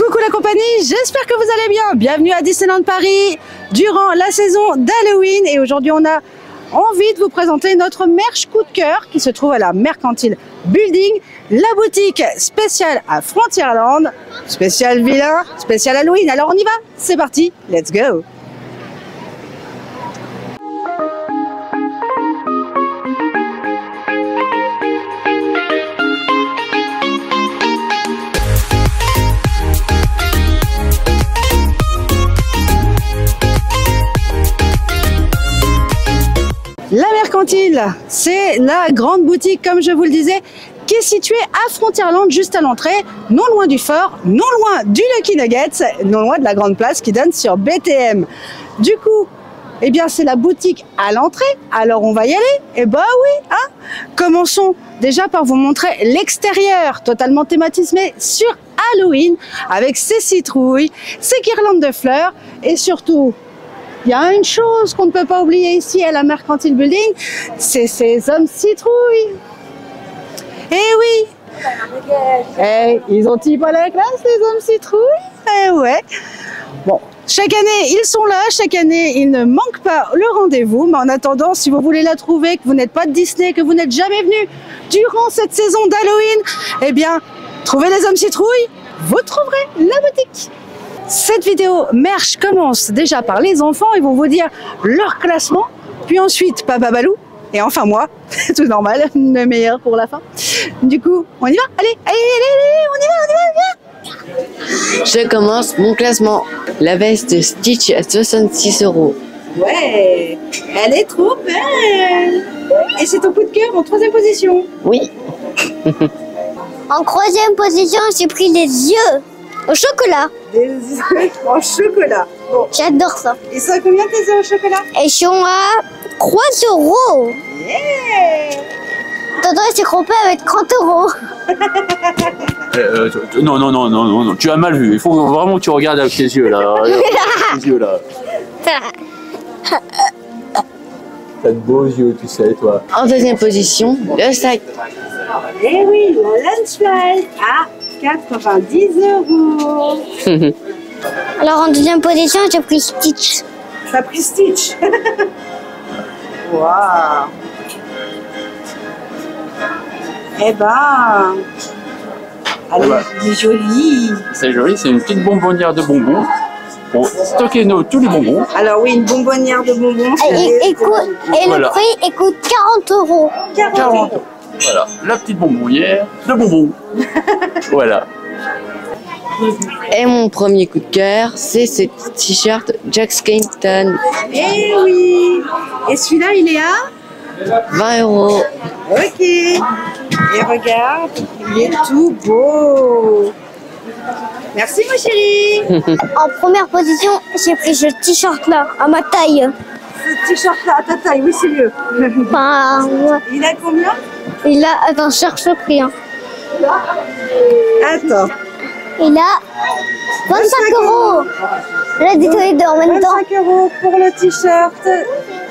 Coucou la compagnie, j'espère que vous allez bien. Bienvenue à Disneyland Paris durant la saison d'Halloween. Et aujourd'hui, on a envie de vous présenter notre merch coup de cœur qui se trouve à la Mercantile Building, la boutique spéciale à Frontierland, spécial vilain, spécial Halloween. Alors on y va, c'est parti, let's go. La Mercantile, c'est la grande boutique, comme je vous le disais, qui est située à Frontierland, juste à l'entrée, non loin du fort, non loin du Lucky Nuggets, non loin de la grande place qui donne sur BTM. Du coup, eh bien, c'est la boutique à l'entrée, alors on va y aller. Eh bah oui, hein. Commençons déjà par vous montrer l'extérieur, totalement thématisé sur Halloween, avec ses citrouilles, ses guirlandes de fleurs et surtout... Il y a une chose qu'on ne peut pas oublier ici à la Mercantile Building, c'est ces hommes citrouilles. Eh oui, ils ont-ils pas la classe, les hommes citrouilles? Eh ouais. Bon, chaque année, ils sont là, chaque année, ils ne manquent pas le rendez-vous. Mais en attendant, si vous voulez la trouver, que vous n'êtes pas de Disney, que vous n'êtes jamais venu durant cette saison d'Halloween, eh bien, trouvez les hommes citrouilles, vous trouverez la boutique. Cette vidéo merch commence déjà par les enfants. Ils vont vous dire leur classement, puis ensuite Papa Balou, et enfin moi, tout normal, le meilleur pour la fin. Du coup, on y va. Allez, on y va. Je commence mon classement. La veste Stitch à 66 €. Ouais, elle est trop belle. Et c'est ton coup de cœur en troisième position. Oui. En troisième position, j'ai pris les yeux au chocolat. Des œufs en chocolat. Bon. J'adore ça. Ils sont à combien tes œufs au chocolat? Et ils sont à 3 €. Yeah. Tonton, c'est compris avec 30 €. Non, tu as mal vu. Il faut vraiment que tu regardes avec tes yeux là. Tes yeux là. T'as de beaux yeux, tu sais, toi. En deuxième position, le sac. Eh oui, la Lunchlight à 90 €. Alors en deuxième position, j'ai pris Stitch. T'as pris Stitch. Waouh. Eh ben, elle est jolie. C'est joli, c'est une petite bonbonnière de bonbons pour stocker tous les bonbons. Alors oui, une bonbonnière de bonbons. Et Voilà. le prix, coûte 40 €. 40 €. Voilà, la petite bonbonnière de bonbons. Voilà. Et mon premier coup de cœur, c'est ce t-shirt Jack Skellington. Eh oui. Et celui-là, il est à 20 €. Ok. Et regarde, il est tout beau. Merci, ma chérie. En première position, j'ai pris ce t-shirt là, à ma taille. Ce t-shirt-là, à ta taille, oui, c'est mieux. Enfin, Il a combien? il a, attends, je cherche le prix. Hein. Attends. Il a 25 €. Là, dites-vous les deux en même temps. 25 € pour le t-shirt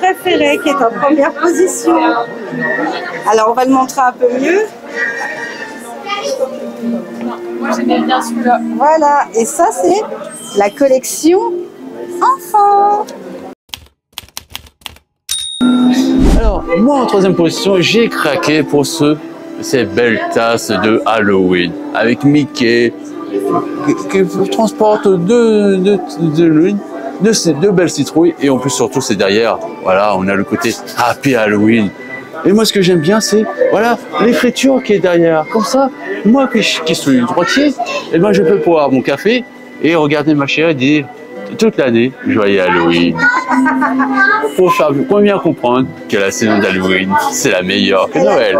préféré qui est en première position. Alors, on va le montrer un peu mieux. Moi j'aimais bien celui-là. Voilà, et ça, c'est la collection enfant. Alors, moi en troisième position, j'ai craqué pour ces belles tasses de Halloween avec Mickey qui transporte deux belles citrouilles et en plus surtout c'est derrière, voilà, on a le côté Happy Halloween. Et moi ce que j'aime bien c'est, voilà, l'écriture qui est derrière, comme ça, moi qui suis droitier, et ben je peux boire mon café et regarder ma chérie et dire toute l'année, joyeux Halloween. Pour bien comprendre que la saison d'Halloween, c'est la meilleure que Noël.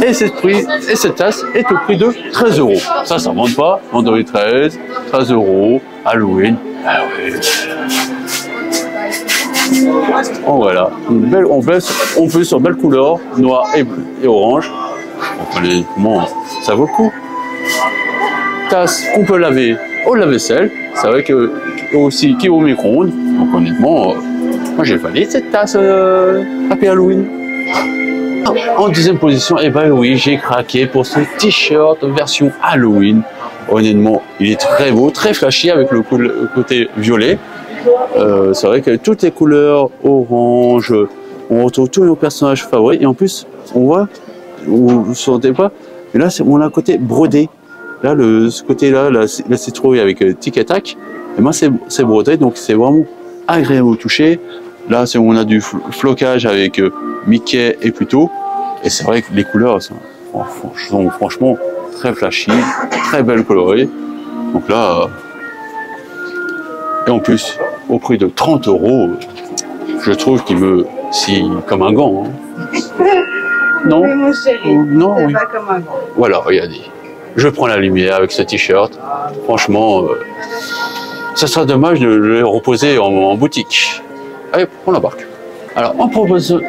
Et cette tasse est au prix de 13 €. Ça ne vend pas. Vendredi 13 €, Halloween. Ah oui. Oh, voilà. On peut sur belle couleur, noir et orange. Comment ça vaut le coup. Tasse qu'on peut laver au lave-vaisselle. C'est vrai que aussi qui est au micro-ondes. Donc honnêtement, moi j'ai validé cette tasse Happy Halloween. En deuxième position, eh ben oui, j'ai craqué pour ce t-shirt version Halloween honnêtement, il est très beau, très flashy avec le côté violet. C'est vrai que toutes les couleurs orange, on retrouve tous nos personnages favoris. Et en plus, on voit, vous ne sentez pas, mais là, on a un côté brodé. Là, ce côté-là, la citrouille avec Tic et Tac, et moi, c'est brodé, donc c'est vraiment agréable au toucher. Là, on a du flocage avec Mickey et Pluto. Et c'est vrai que les couleurs sont franchement très flashy, très belles colorées. Donc là, et en plus, au prix de 30 €, je trouve qu'il me scie comme un gant. Hein. Non, oui, mon chéri, non, c'est oui. pas comme un gant. Voilà, regardez. Je prends la lumière avec ce t-shirt. Franchement, ça serait dommage de le reposer en boutique. Allez, on l'embarque. Alors, on propose...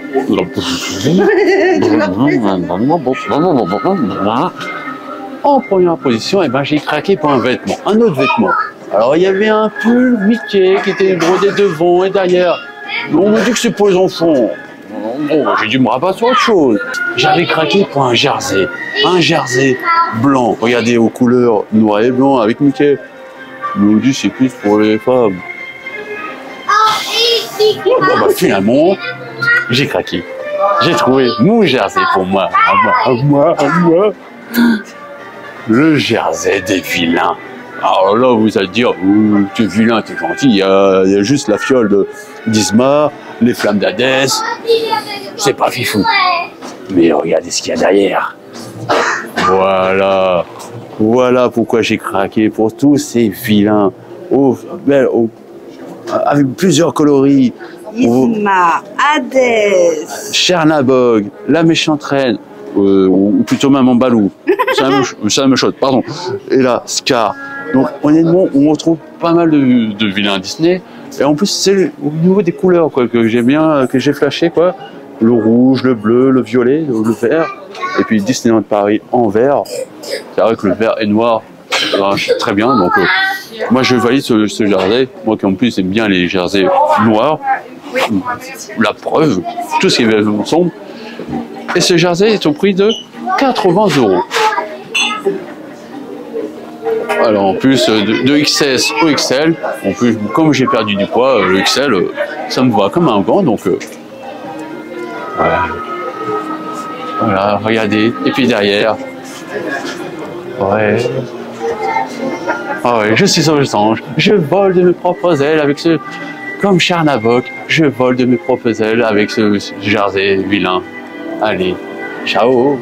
En première position, eh ben, j'ai craqué pour un vêtement, un autre vêtement. Alors, il y avait un pull Mickey qui était brodé devant et derrière. On me dit que c'est pour les enfants. Bon, j'ai dû me rabattre sur autre chose. J'avais craqué pour un jersey blanc. Regardez aux couleurs noir et blanc avec Mickey. On me dit c'est plus pour les femmes. Bon, bah, finalement, j'ai craqué. J'ai trouvé mon jersey pour moi. À moi. Le jersey des vilains. Alors là, vous allez dire, oh, t'es vilain, t'es gentil. Il y a juste la fiole d'Isma, les flammes d'Hadès. C'est pas fifou. Mais regardez ce qu'il y a derrière. Voilà pourquoi j'ai craqué pour tous ces vilains. Avec plusieurs coloris. Isma, Hadès, Chernabog, la méchante reine, ou plutôt même Balou. C'est la même chose, pardon. Et là, Scar. Donc honnêtement, on retrouve pas mal de vilains Disney. Et en plus, c'est au niveau des couleurs quoi, que j'ai bien, que j'ai flashé quoi. Le rouge, le bleu, le violet, le vert. Et puis Disneyland Paris en vert. C'est vrai que le vert et noir marche très bien. Donc moi je valide ce jersey. Moi qui en plus j'aime bien les jerseys noirs. La preuve, tout ce qui est sombre. Et ce jersey est au prix de 80 €. Alors en plus de XS au XL, en plus comme j'ai perdu du poids, le XL ça me va comme un gant donc voilà, regardez, et puis derrière, je suis un ange, je vole de mes propres ailes avec ce, comme Chernabog, je vole de mes propres ailes avec ce jersey vilain. Allez, ciao.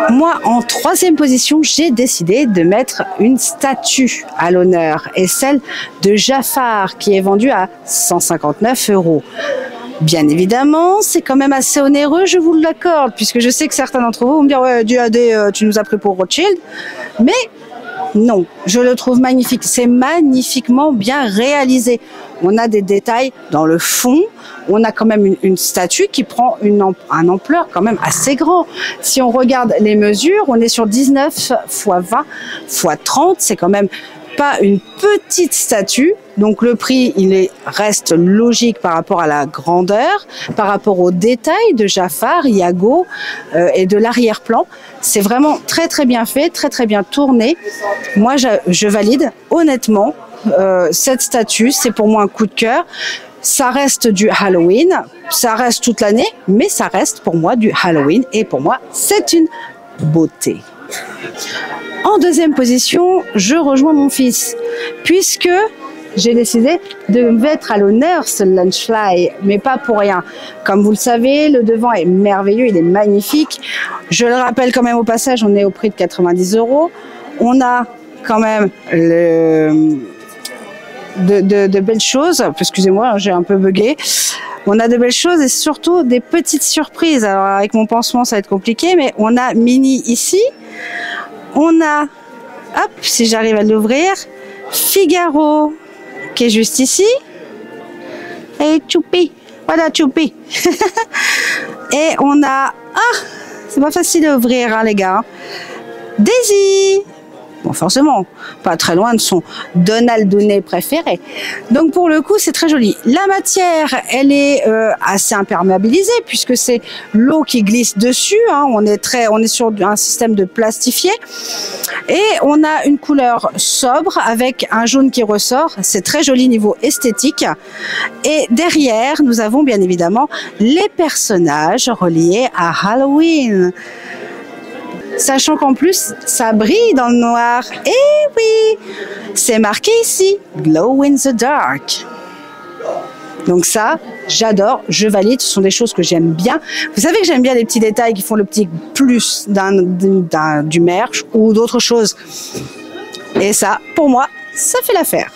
Moi, en troisième position, j'ai décidé de mettre une statue à l'honneur, et celle de Jafar, qui est vendue à 159 €. Bien évidemment, c'est quand même assez onéreux, je vous l'accorde, puisque je sais que certains d'entre vous vont me dire « Ouais, DAD, tu nous as pris pour Rothschild ». Mais non, je le trouve magnifique. C'est magnifiquement bien réalisé. On a des détails dans le fond. On a quand même une statue qui prend un ampleur quand même assez grand. Si on regarde les mesures, on est sur 19 x 20 x 30. C'est quand même pas une petite statue. Donc le prix, reste logique par rapport à la grandeur, par rapport aux détails de Jafar, Iago et de l'arrière-plan. C'est vraiment très très bien fait, très très bien tourné. Moi, je valide honnêtement cette statue. C'est pour moi un coup de cœur. Ça reste du Halloween, ça reste toute l'année, mais ça reste pour moi du Halloween. Et pour moi, c'est une beauté. En deuxième position, je rejoins mon fils, puisque j'ai décidé de mettre à l'honneur ce Lunchfly, mais pas pour rien. Comme vous le savez, le devant est merveilleux, il est magnifique. Je le rappelle quand même au passage, on est au prix de 90 €. On a quand même de belles choses. Excusez-moi, j'ai un peu bugué. On a de belles choses et surtout des petites surprises. Alors avec mon pansement, ça va être compliqué, mais on a Minnie ici. On a, hop, si j'arrive à l'ouvrir, Figaro, qui est juste ici. Et Choupi. Voilà, Choupi. Et on a... Ah, c'est pas facile à ouvrir, hein, les gars. Daisy. Bon, forcément, pas très loin de son Donaldonnet préféré. Donc pour le coup, c'est très joli. La matière, elle est assez imperméabilisée puisque c'est l'eau qui glisse dessus. Hein. On est sur un système de plastifié et on a une couleur sobre avec un jaune qui ressort. C'est très joli niveau esthétique. Et derrière, nous avons bien évidemment les personnages reliés à Halloween. Sachant qu'en plus, ça brille dans le noir. Eh oui, c'est marqué ici, Glow in the Dark. Donc ça, j'adore, je valide, ce sont des choses que j'aime bien. Vous savez que j'aime bien les petits détails qui font le petit plus du merch ou d'autres choses. Et ça, pour moi, ça fait l'affaire.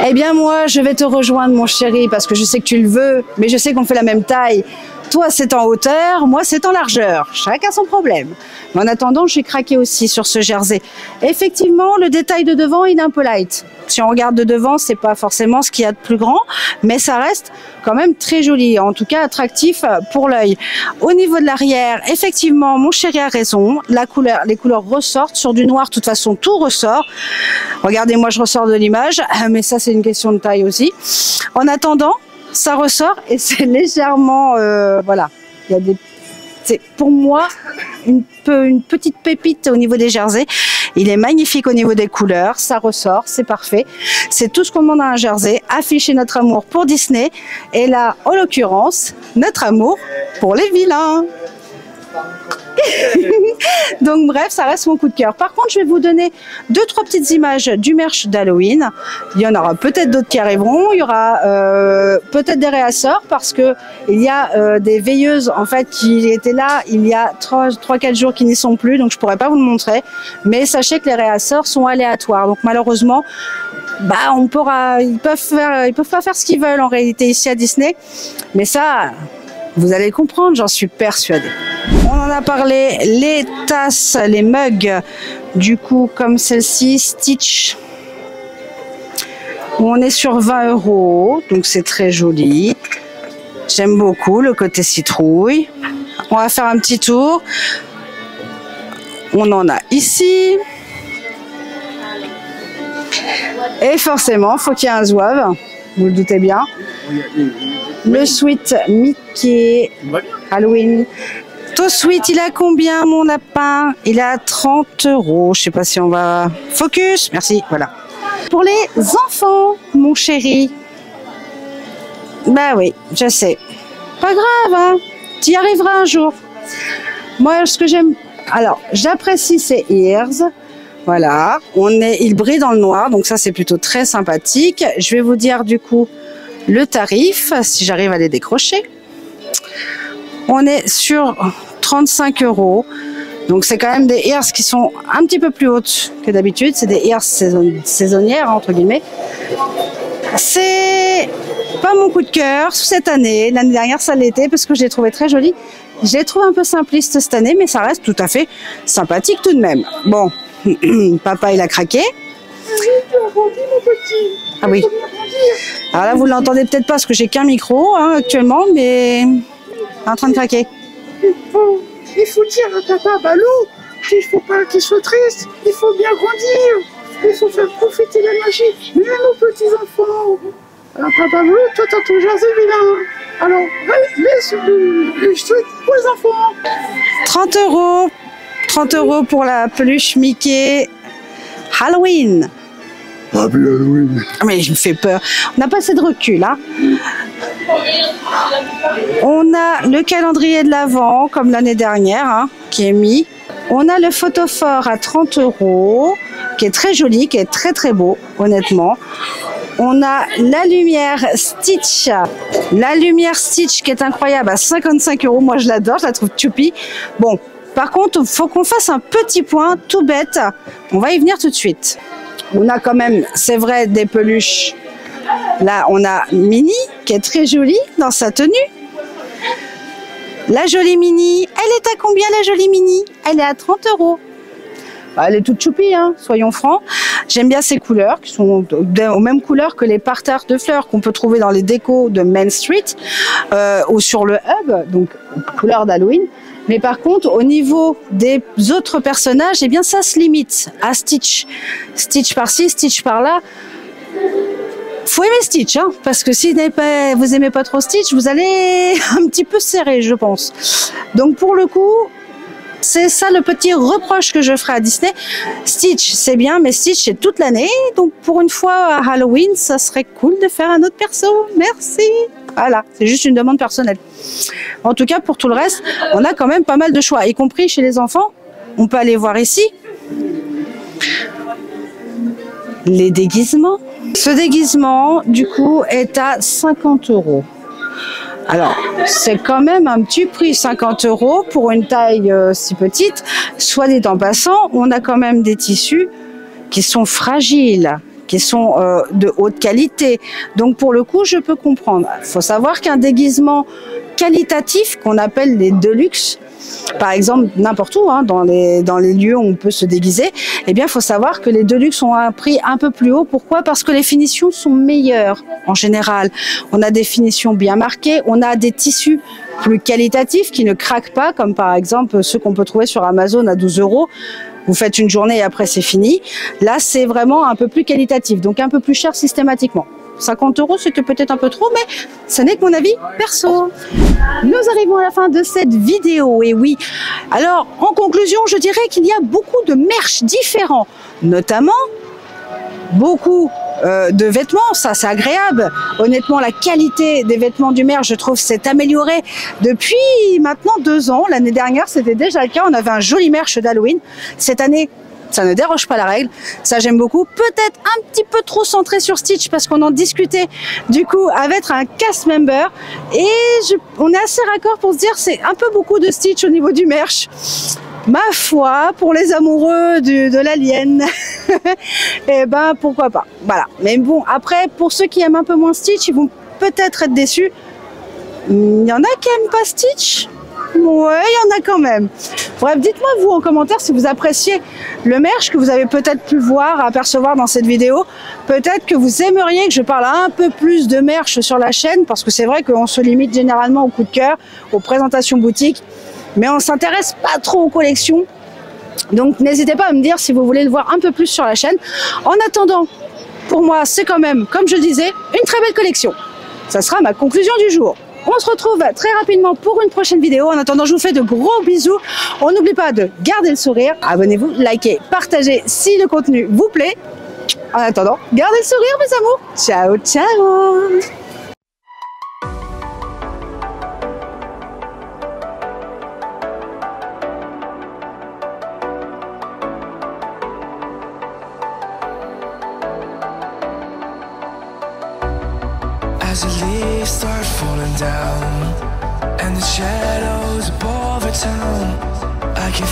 Eh bien moi, je vais te rejoindre mon chéri parce que je sais que tu le veux, mais je sais qu'on fait la même taille. Toi, c'est en hauteur, moi, c'est en largeur. Chacun son problème. Mais en attendant, j'ai craqué aussi sur ce jersey. Effectivement, le détail de devant, il est un peu light. Si on regarde de devant, c'est pas forcément ce qu'il y a de plus grand, mais ça reste quand même très joli, en tout cas attractif pour l'œil. Au niveau de l'arrière, effectivement, mon chéri a raison. Les couleurs ressortent sur du noir. De toute façon, tout ressort. Regardez, moi, je ressors de l'image, mais ça, c'est une question de taille aussi. En attendant, ça ressort et c'est légèrement, voilà, il y a c'est pour moi une petite pépite au niveau des jerseys. Il est magnifique au niveau des couleurs, ça ressort, c'est parfait. C'est tout ce qu'on demande à un jersey, afficher notre amour pour Disney et là, en l'occurrence, notre amour pour les vilains. Donc bref, ça reste mon coup de cœur. Par contre, je vais vous donner 2-3 petites images du merch d'Halloween. Il y en aura peut-être d'autres qui arriveront. Il y aura peut-être des réasseurs parce que il y a des veilleuses en fait qui étaient là il y a 3-4 jours qui n'y sont plus. Donc je pourrais pas vous le montrer. Mais sachez que les réasseurs sont aléatoires. Donc malheureusement, bah ils peuvent pas faire ce qu'ils veulent en réalité ici à Disney. Mais ça, vous allez comprendre, j'en suis persuadée. On en a parlé, les tasses, les mugs, du coup, comme celle-ci, Stitch. On est sur 20 €, donc c'est très joli. J'aime beaucoup le côté citrouille. On va faire un petit tour. On en a ici. Et forcément, il faut qu'il y ait un zouave, vous le doutez bien. Le sweat Mickey Halloween. Ton sweat, il a combien mon lapin? Il a 30 €. Je sais pas si on va... Focus, merci, voilà. Pour les enfants, mon chéri. Bah oui, je sais. Pas grave, hein. Tu y arriveras un jour. Moi, ce que j'aime... Alors, j'apprécie ces ears. Voilà. Il brille dans le noir, donc ça, c'est plutôt très sympathique. Je vais vous dire, du coup, le tarif, si j'arrive à les décrocher. On est sur 35 €. Donc, c'est quand même des ears qui sont un petit peu plus hautes que d'habitude. C'est des ears saisonnières, entre guillemets. C'est pas mon coup de cœur cette année. L'année dernière, ça l'était parce que je l'ai trouvé très joli. Je l'ai trouvé un peu simpliste cette année, mais ça reste tout à fait sympathique tout de même. Bon, papa, il a craqué. Ah oui. Alors là, vous l'entendez peut-être pas parce que j'ai qu'un micro actuellement, mais en train de craquer. Il faut dire à papa Balou qu'il ne faut pas qu'il soit triste, il faut bien grandir, il faut faire profiter la magie, même aux petits-enfants. Alors papa Balou, toi t'as ton jersey vilain, alors laisse le chouette pour les enfants. 30 €. 30 € pour la peluche Mickey Halloween. Ah bien Halloween. Mais je me fais peur. On n'a pas assez de recul, hein. On a le calendrier de l'Avent, comme l'année dernière, hein, qui est mis. On a le photophore à 30 €, qui est très joli, qui est très très beau, honnêtement. On a la lumière Stitch. La lumière Stitch qui est incroyable à 55 €. Moi, je l'adore, je la trouve choupi. Bon, par contre, il faut qu'on fasse un petit point tout bête. On va y venir tout de suite. On a quand même, c'est vrai, des peluches. Là, on a Minnie, qui est très jolie dans sa tenue. La jolie Minnie, elle est à combien la jolie Minnie? Elle est à 30 €. Elle est toute choupie, hein, soyons francs. J'aime bien ces couleurs, qui sont aux mêmes couleurs que les parterres de fleurs qu'on peut trouver dans les décos de Main Street ou sur le Hub, donc couleur d'Halloween. Mais par contre, au niveau des autres personnages, eh bien, ça se limite à Stitch. Stitch par-ci, Stitch par-là. Faut aimer Stitch, hein, parce que si vous aimez pas trop Stitch, vous allez un petit peu serrer, je pense. Donc pour le coup, c'est ça le petit reproche que je ferai à Disney. Stitch, c'est bien, mais Stitch, c'est toute l'année. Donc pour une fois à Halloween, ça serait cool de faire un autre perso. Merci. Voilà, c'est juste une demande personnelle. En tout cas, pour tout le reste, on a quand même pas mal de choix, y compris chez les enfants. On peut aller voir ici les déguisements. Ce déguisement, du coup, est à 50 €. Alors, c'est quand même un petit prix, 50 € pour une taille si petite. Soit dit en passant, on a quand même des tissus qui sont fragiles, qui sont de haute qualité. Donc, pour le coup, je peux comprendre. Il faut savoir qu'un déguisement qualitatif, qu'on appelle les deluxe, par exemple, n'importe où, hein, dans les lieux où on peut se déguiser, eh bien, il faut savoir que les Deluxe ont un prix un peu plus haut. Pourquoi? Parce que les finitions sont meilleures en général. On a des finitions bien marquées, on a des tissus plus qualitatifs qui ne craquent pas, comme par exemple ceux qu'on peut trouver sur Amazon à 12 €. Vous faites une journée et après c'est fini. Là, c'est vraiment un peu plus qualitatif, donc un peu plus cher systématiquement. 50 €, c'était peut-être un peu trop, mais ce n'est que mon avis perso. Nous arrivons à la fin de cette vidéo, et oui. Alors, en conclusion, je dirais qu'il y a beaucoup de merch différents, notamment beaucoup de vêtements, ça c'est agréable. Honnêtement, la qualité des vêtements du merch, je trouve, s'est améliorée depuis maintenant 2 ans. L'année dernière, c'était déjà le cas, on avait un joli merch d'Halloween. Cette année, ça ne déroge pas la règle, ça j'aime beaucoup. Peut-être un petit peu trop centré sur Stitch parce qu'on en discutait du coup avec un cast member et on est assez raccord pour se dire c'est un peu beaucoup de Stitch au niveau du merch. Ma foi, pour les amoureux de l'alien, et ben pourquoi pas. Voilà. Mais bon, après pour ceux qui aiment un peu moins Stitch, ils vont peut-être être déçus. Il y en a qui aiment pas Stitch. Ouais, il y en a quand même. Bref, dites-moi vous en commentaire si vous appréciez le merch que vous avez peut-être pu voir, apercevoir dans cette vidéo. Peut-être que vous aimeriez que je parle un peu plus de merch sur la chaîne, parce que c'est vrai qu'on se limite généralement au coup de cœur, aux présentations boutiques, mais on s'intéresse pas trop aux collections. Donc n'hésitez pas à me dire si vous voulez le voir un peu plus sur la chaîne. En attendant, pour moi, c'est quand même, comme je le disais, une très belle collection. Ça sera ma conclusion du jour. On se retrouve très rapidement pour une prochaine vidéo. En attendant, je vous fais de gros bisous. On n'oublie pas de garder le sourire. Abonnez-vous, likez, partagez si le contenu vous plaît. En attendant, gardez le sourire, mes amours. Ciao, ciao. As the leaves start falling down and the shadows above the town, I can